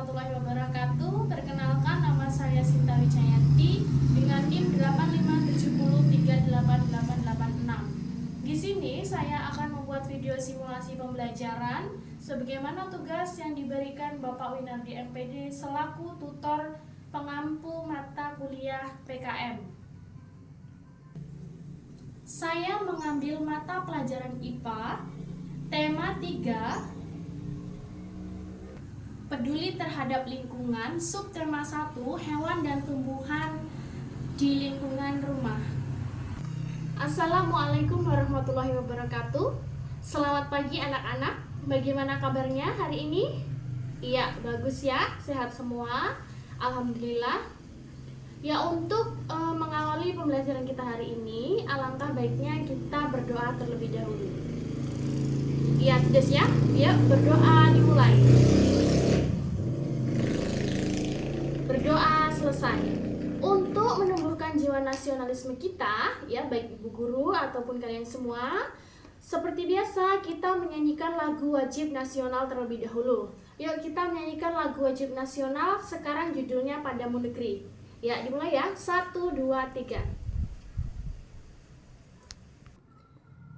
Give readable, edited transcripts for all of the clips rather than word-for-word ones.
warahmatullahi wabarakatuh. Perkenalkan, nama saya Sinta Wijayanti dengan NIM 8570388886. Di sini saya akan membuat video simulasi pembelajaran sebagaimana tugas yang diberikan Bapak Winardi MPD selaku tutor pengampu mata kuliah PKM. Saya mengambil mata pelajaran IPA, tema 3, peduli terhadap lingkungan, subtema 1, hewan dan tumbuhan di lingkungan rumah. Assalamualaikum warahmatullahi wabarakatuh. Selamat pagi anak-anak. Bagaimana kabarnya hari ini? Iya, bagus ya, sehat semua. Alhamdulillah. Ya, untuk mengawali pembelajaran kita hari ini, alangkah baiknya kita berdoa terlebih dahulu. Iya, sudah siap? Ya, berdoa dimulai. Berdoa selesai. Untuk menumbuhkan jiwa nasionalisme kita, ya baik ibu guru ataupun kalian semua, seperti biasa kita menyanyikan lagu wajib nasional terlebih dahulu. Yuk kita menyanyikan lagu wajib nasional. Sekarang judulnya Padamu Negeri. Ya, dimulai ya. 1, 2, 3.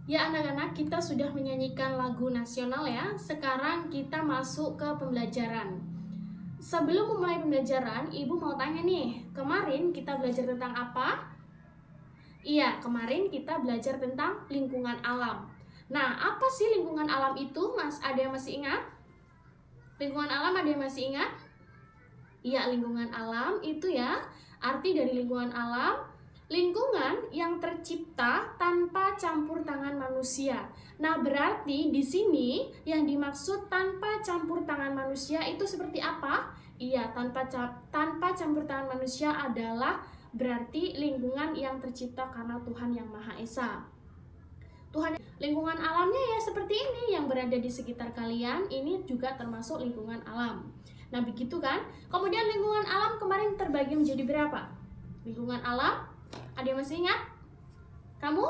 Ya anak-anak, kita sudah menyanyikan lagu nasional ya. Sekarang kita masuk ke pembelajaran. Sebelum memulai pembelajaran, Ibu mau tanya nih, kemarin kita belajar tentang apa? Iya, kemarin kita belajar tentang lingkungan alam. Nah, apa sih lingkungan alam itu, Mas? Ada yang masih ingat? Lingkungan alam ada yang masih ingat? Iya, lingkungan alam itu ya, arti dari lingkungan alam, lingkungan yang tercipta tanpa campur tangan manusia. Nah, berarti di sini yang dimaksud tanpa campur tangan manusia itu seperti apa? Iya, tanpa campur tangan manusia adalah berarti lingkungan yang tercipta karena Tuhan Yang Maha Esa. Tuhan, lingkungan alamnya ya seperti ini yang berada di sekitar kalian, ini juga termasuk lingkungan alam. Nah, begitu kan? Kemudian lingkungan alam kemarin terbagi menjadi berapa? Lingkungan alam, ada yang masih ingat? Kamu?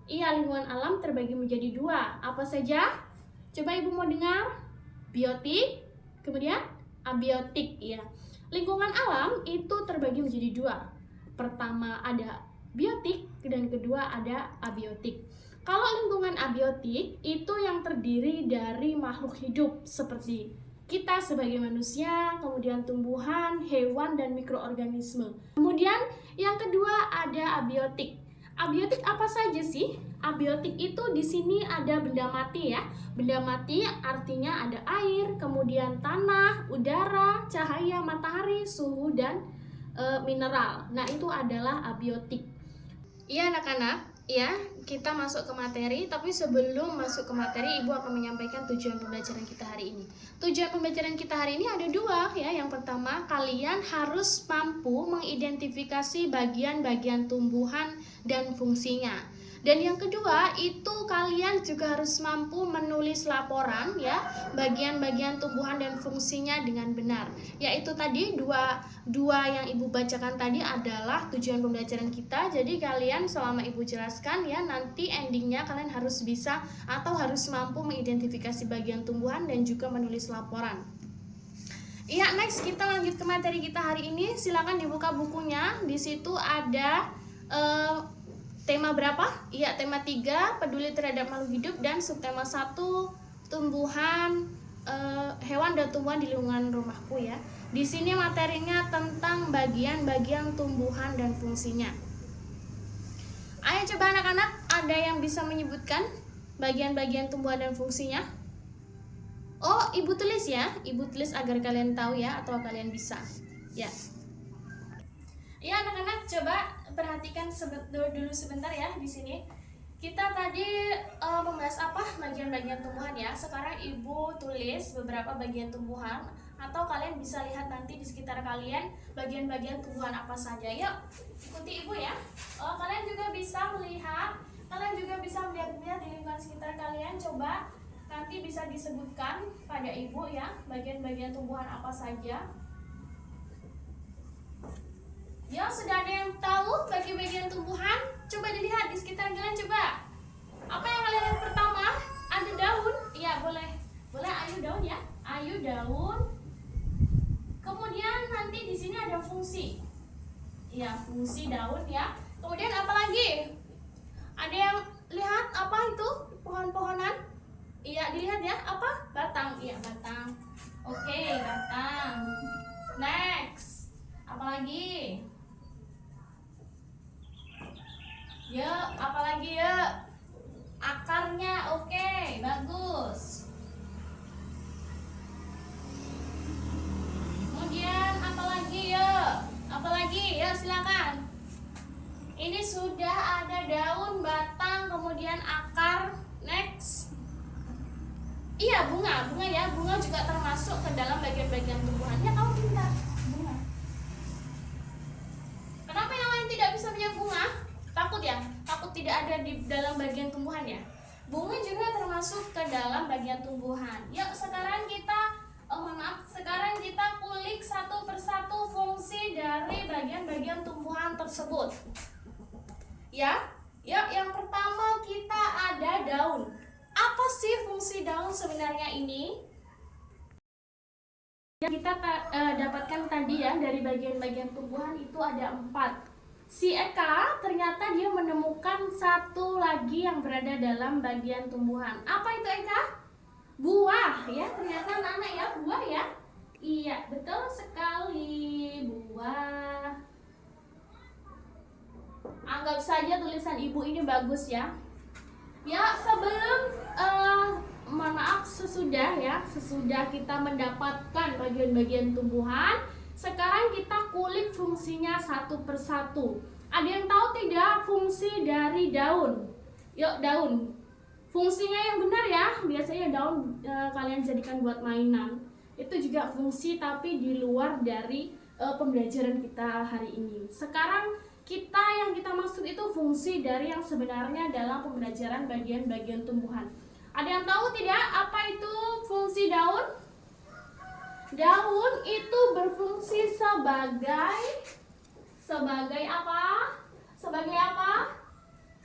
Iya, lingkungan alam terbagi menjadi 2. Apa saja? Coba Ibu mau dengar. Biotik, kemudian abiotik ya. Lingkungan alam itu terbagi menjadi 2. Pertama ada biotik dan kedua ada abiotik. Kalau lingkungan abiotik itu yang terdiri dari makhluk hidup seperti kita sebagai manusia, kemudian tumbuhan, hewan, dan mikroorganisme. Kemudian yang kedua ada abiotik. Abiotik apa saja sih? Abiotik itu di sini ada benda mati ya. Benda mati artinya ada air, kemudian tanah, udara, cahaya matahari, suhu, dan mineral. Nah, itu adalah abiotik. Iya anak-anak, ya, kita masuk ke materi, tapi sebelum masuk ke materi, Ibu akan menyampaikan tujuan pembelajaran kita hari ini. Tujuan pembelajaran kita hari ini ada 2 ya. Yang pertama, kalian harus mampu mengidentifikasi bagian-bagian tumbuhan dan fungsinya. Dan yang kedua, itu kalian juga harus mampu menulis laporan ya, bagian-bagian tumbuhan dan fungsinya dengan benar. Yaitu tadi dua yang Ibu bacakan tadi adalah tujuan pembelajaran kita. Jadi kalian selama Ibu jelaskan ya, nanti endingnya kalian harus bisa atau harus mampu mengidentifikasi bagian tumbuhan dan juga menulis laporan. Iya, next kita lanjut ke materi kita hari ini. Silakan dibuka bukunya. Di situ ada tema berapa? Iya, tema 3, peduli terhadap makhluk hidup, dan subtema 1, tumbuhan, hewan dan tumbuhan di lingkungan rumahku ya. Di sini materinya tentang bagian-bagian tumbuhan dan fungsinya. Ayo coba anak-anak, ada yang bisa menyebutkan bagian-bagian tumbuhan dan fungsinya? Oh, Ibu tulis ya. Ibu tulis agar kalian tahu ya, atau kalian bisa. Ya. Ya anak-anak, coba perhatikan dulu sebentar ya di sini. Kita tadi membahas apa? Bagian-bagian tumbuhan ya. Sekarang Ibu tulis beberapa bagian tumbuhan, atau kalian bisa lihat nanti di sekitar kalian bagian-bagian tumbuhan apa saja. Yuk, ikuti Ibu ya. Kalian juga bisa melihat di lingkungan sekitar kalian. Coba nanti bisa disebutkan pada Ibu ya, bagian-bagian tumbuhan apa saja. Ya, sudah ada yang tahu bagian-bagian tumbuhan? Coba dilihat di sekitar kalian, coba. Apa yang kalian lihat pertama? Ada daun? Iya, boleh. Boleh, ayu daun ya. Ayu daun. ada fungsi. Iya, fungsi daun ya. Kemudian apa lagi? Ada yang lihat apa itu? Pohon-pohonan? Iya, dilihat ya. Apa? Batang. Iya, batang. Oke, batang. Next. Apa lagi? Ya, apa lagi ya? Akarnya. Oke, bagus. Kemudian apa lagi ya? Apa lagi? Ya, silakan. Ini sudah ada daun, batang, kemudian akar. Next. Iya, bunga. Bunga ya. Bunga juga termasuk ke dalam bagian-bagian tumbuhannya. Kamu pintar. Bunga. Kenapa yang lain tidak bisa punya bunga? Takut ya? Takut tidak ada di dalam bagian tumbuhan ya? Bunga juga termasuk ke dalam bagian tumbuhan. Yuk, sekarang kita sekarang kita kulik satu persatu fungsi dari bagian-bagian tumbuhan tersebut. Ya, yuk, yang pertama kita ada daun. Apa sih fungsi daun sebenarnya ini? Yang kita dapatkan tadi ya dari bagian-bagian tumbuhan itu ada 4. Si Eka ternyata dia menemukan satu lagi yang berada dalam bagian tumbuhan. Apa itu, Eka? Buah ya, ternyata anak-anak ya, buah ya. Iya, betul sekali, buah. Anggap saja tulisan ibu ini bagus ya. Ya, sebelum sesudah kita mendapatkan bagian-bagian tumbuhan, sekarang kita kulik fungsinya satu persatu. Ada yang tahu tidak fungsi dari daun? Yuk, daun. Fungsinya yang benar ya. Biasanya daun kalian jadikan buat mainan. Itu juga fungsi tapi di luar dari pembelajaran kita hari ini. Sekarang yang kita maksud itu fungsi dari yang sebenarnya dalam pembelajaran bagian-bagian tumbuhan. Ada yang tahu tidak apa itu fungsi daun? Daun itu berfungsi sebagai apa? Sebagai apa?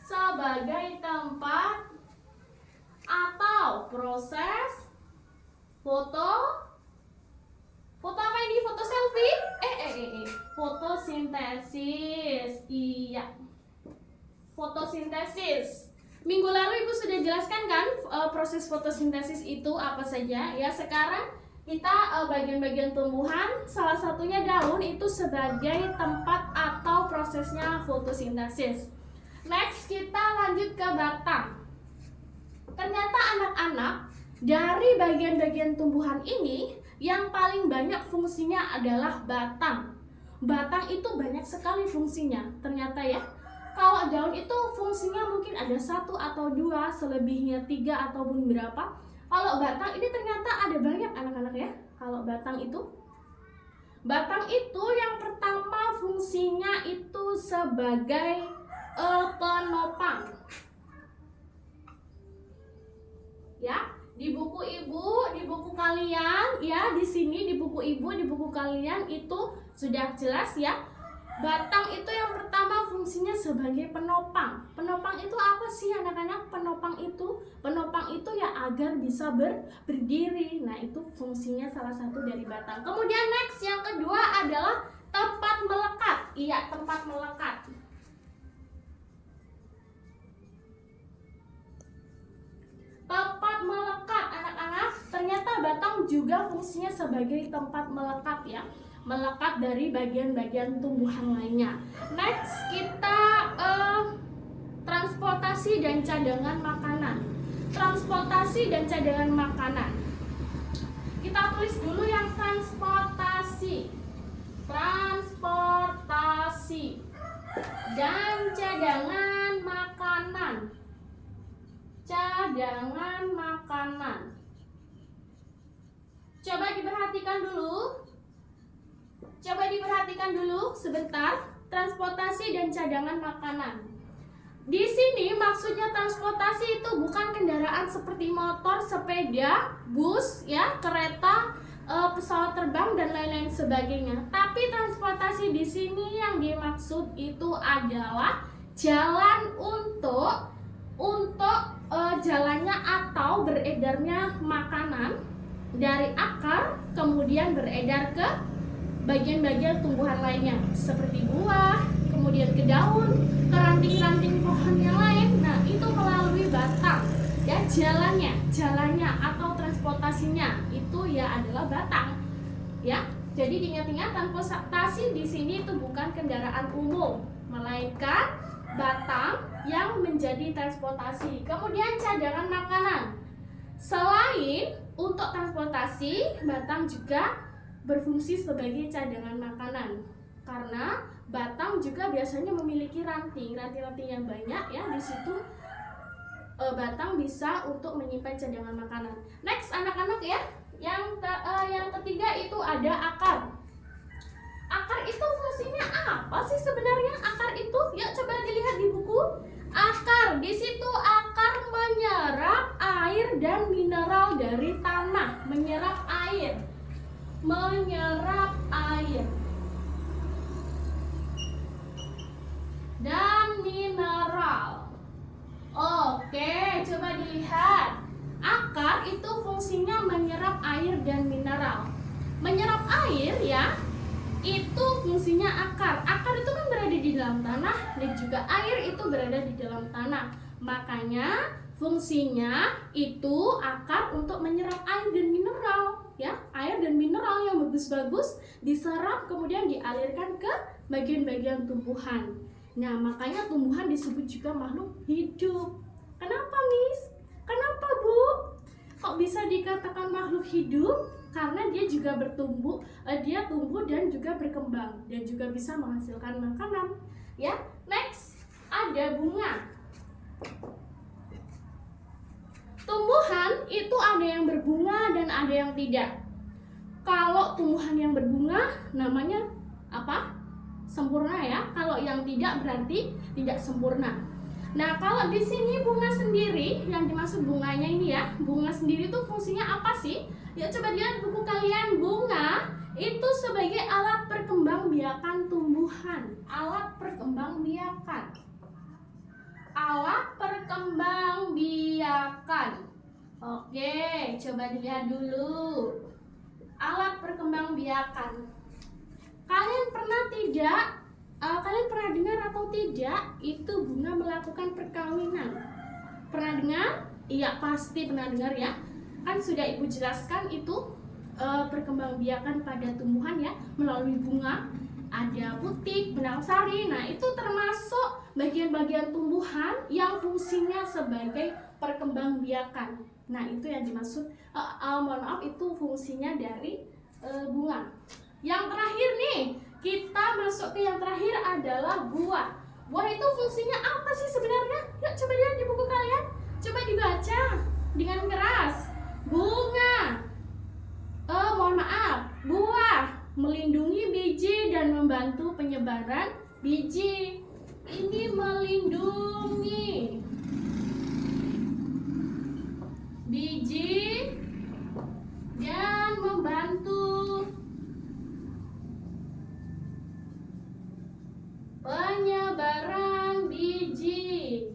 Sebagai tempat atau proses foto apa ini? Foto selfie? Fotosintesis. Iya. Fotosintesis. Minggu lalu Ibu sudah jelaskan kan proses fotosintesis itu apa saja? Ya, sekarang kita bagian-bagian tumbuhan, salah satunya daun itu sebagai tempat atau prosesnya fotosintesis. Next, kita lanjut ke batang. Ternyata anak-anak dari bagian-bagian tumbuhan ini yang paling banyak fungsinya adalah batang. Batang itu banyak sekali fungsinya ternyata ya. Kalau daun itu fungsinya mungkin ada 1 atau 2, selebihnya 3 ataupun berapa. Kalau batang ini ternyata ada banyak anak-anak ya. Kalau batang itu yang pertama fungsinya itu sebagai penopang. Ya, di buku Ibu, di buku kalian ya, di sini di buku Ibu, di buku kalian itu sudah jelas ya. Batang itu yang pertama fungsinya sebagai penopang. Penopang itu apa sih anak-anak? Penopang itu ya agar bisa berdiri. Nah, itu fungsinya salah satu dari batang. Kemudian next yang kedua adalah tempat melekat. Iya, tempat melekat. Tempat melekat anak-anak, ternyata batang juga fungsinya sebagai tempat melekat ya, melekat dari bagian-bagian tumbuhan lainnya. Next kita transportasi dan cadangan makanan. Transportasi dan cadangan makanan. Kita tulis dulu yang transportasi. Transportasi dan cadangan makanan. Cadangan makanan. Coba diperhatikan dulu sebentar. Transportasi dan cadangan makanan. Di sini maksudnya transportasi itu bukan kendaraan seperti motor, sepeda, bus, ya, kereta, pesawat terbang dan lain-lain sebagainya. Tapi transportasi di sini yang dimaksud itu adalah jalan untuk jalannya atau beredarnya makanan dari akar kemudian beredar ke bagian-bagian tumbuhan lainnya seperti buah, kemudian ke daun, ke ranting-ranting pohon yang lain. Nah, itu melalui batang. Ya, jalannya atau transportasinya itu ya adalah batang. Ya, jadi diingat-ingat transportasi di sini itu bukan kendaraan umum, melainkan batang yang menjadi transportasi. Kemudian cadangan makanan. Selain untuk transportasi, batang juga berfungsi sebagai cadangan makanan. Karena batang juga biasanya memiliki ranting-ranting yang banyak ya, di situ batang bisa untuk menyimpan cadangan makanan. Next, anak-anak ya. Yang ketiga itu ada akar. Akar itu fungsinya apa sih sebenarnya? Akar itu, ya coba dilihat di buku. Akar, di situ akar menyerap air dan mineral dari tanah, menyerap air dan mineral. Oke, coba dilihat. Akar itu fungsinya menyerap air dan mineral. Menyerap air ya, itu fungsinya akar. Akar itu kan berada di dalam tanah dan juga air itu berada di dalam tanah. Makanya fungsinya itu akar untuk menyerap air dan mineral ya. Air dan mineral yang bagus-bagus diserap kemudian dialirkan ke bagian-bagian tumbuhan. Nah, makanya tumbuhan disebut juga makhluk hidup. Kenapa, Miss? Kenapa, Bu? Kok bisa dikatakan makhluk hidup? Karena dia juga dia tumbuh dan juga berkembang dan juga bisa menghasilkan makanan. Ya, next ada bunga. Tumbuhan itu ada yang berbunga dan ada yang tidak. Kalau tumbuhan yang berbunga namanya apa? Sempurna ya. Kalau yang tidak berarti tidak sempurna. Nah, kalau di sini bunga sendiri, yang dimaksud bunganya ini ya, bunga sendiri itu fungsinya apa sih? Ya coba lihat buku kalian. Bunga itu sebagai alat perkembangbiakan tumbuhan. Alat perkembangbiakan. Oke, coba dilihat dulu. Alat perkembangbiakan. Kalian pernah dengar atau tidak itu bunga melakukan perkawinan? Pernah dengar? Iya, pasti pernah dengar ya. Kan sudah Ibu jelaskan itu perkembangbiakan pada tumbuhan ya, melalui bunga. Ada putik, benang sari. Nah, itu termasuk bagian-bagian tumbuhan yang fungsinya sebagai perkembangbiakan. Nah, itu yang dimaksud itu fungsinya dari bunga. Yang terakhir nih, kita masuk ke yang terakhir adalah buah. Buah itu fungsinya apa sih sebenarnya? Yuk coba lihat di buku kalian. Coba dibaca dengan keras. Buah melindungi biji dan membantu penyebaran biji. Ini melindungi biji dan membantu penyebaran biji.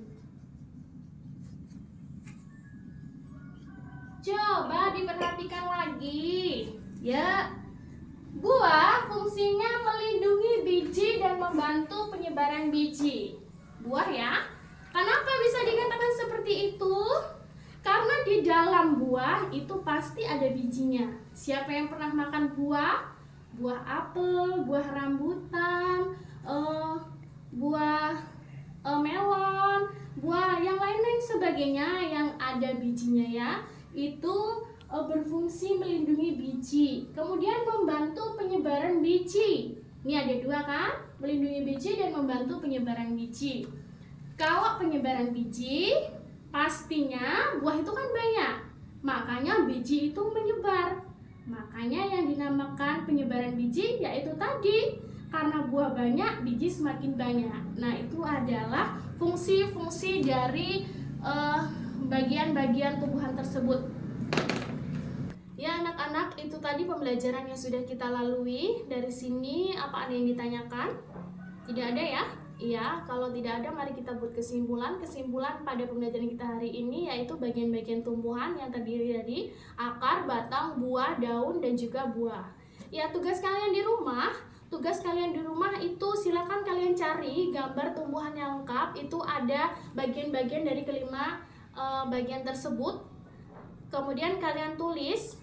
Coba diperhatikan lagi ya. Buah fungsinya melindungi biji dan membantu penyebaran biji. Buah ya. Kenapa bisa dikatakan seperti itu? Karena di dalam buah itu pasti ada bijinya. Siapa yang pernah makan buah? Buah apel, buah rambutan, buah melon, buah yang lain-lain sebagainya yang ada bijinya ya. Itu berfungsi melindungi biji, kemudian membantu penyebaran biji. Ini ada dua kan? Melindungi biji dan membantu penyebaran biji. Kalau penyebaran biji, pastinya buah itu kan banyak, makanya biji itu menyebar. Makanya yang dinamakan penyebaran biji yaitu tadi, karena buah banyak, biji semakin banyak. Nah, itu adalah fungsi-fungsi dari bagian-bagian tumbuhan tersebut. Ya anak-anak, itu tadi pembelajaran yang sudah kita lalui. Dari sini apa ada yang ditanyakan? Tidak ada ya? Iya, kalau tidak ada mari kita buat kesimpulan. Kesimpulan pada pembelajaran kita hari ini yaitu bagian-bagian tumbuhan yang terdiri dari akar, batang, buah, daun, dan juga buah. Ya, tugas kalian di rumah itu silakan kalian cari gambar tumbuhan yang lengkap. Itu ada bagian-bagian dari kelima bagian tersebut. Kemudian kalian tulis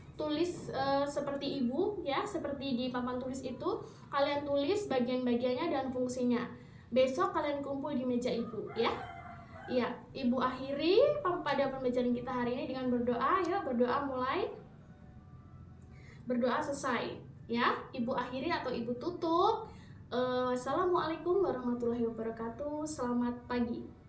seperti ibu ya, seperti di papan tulis itu kalian tulis bagian-bagiannya dan fungsinya. Besok kalian kumpul di meja ibu ya. Iya, ibu akhiri pada pembelajaran kita hari ini dengan berdoa. Ya, berdoa mulai, berdoa selesai ya. Ibu akhiri atau ibu tutup. Assalamualaikum warahmatullahi wabarakatuh. Selamat pagi.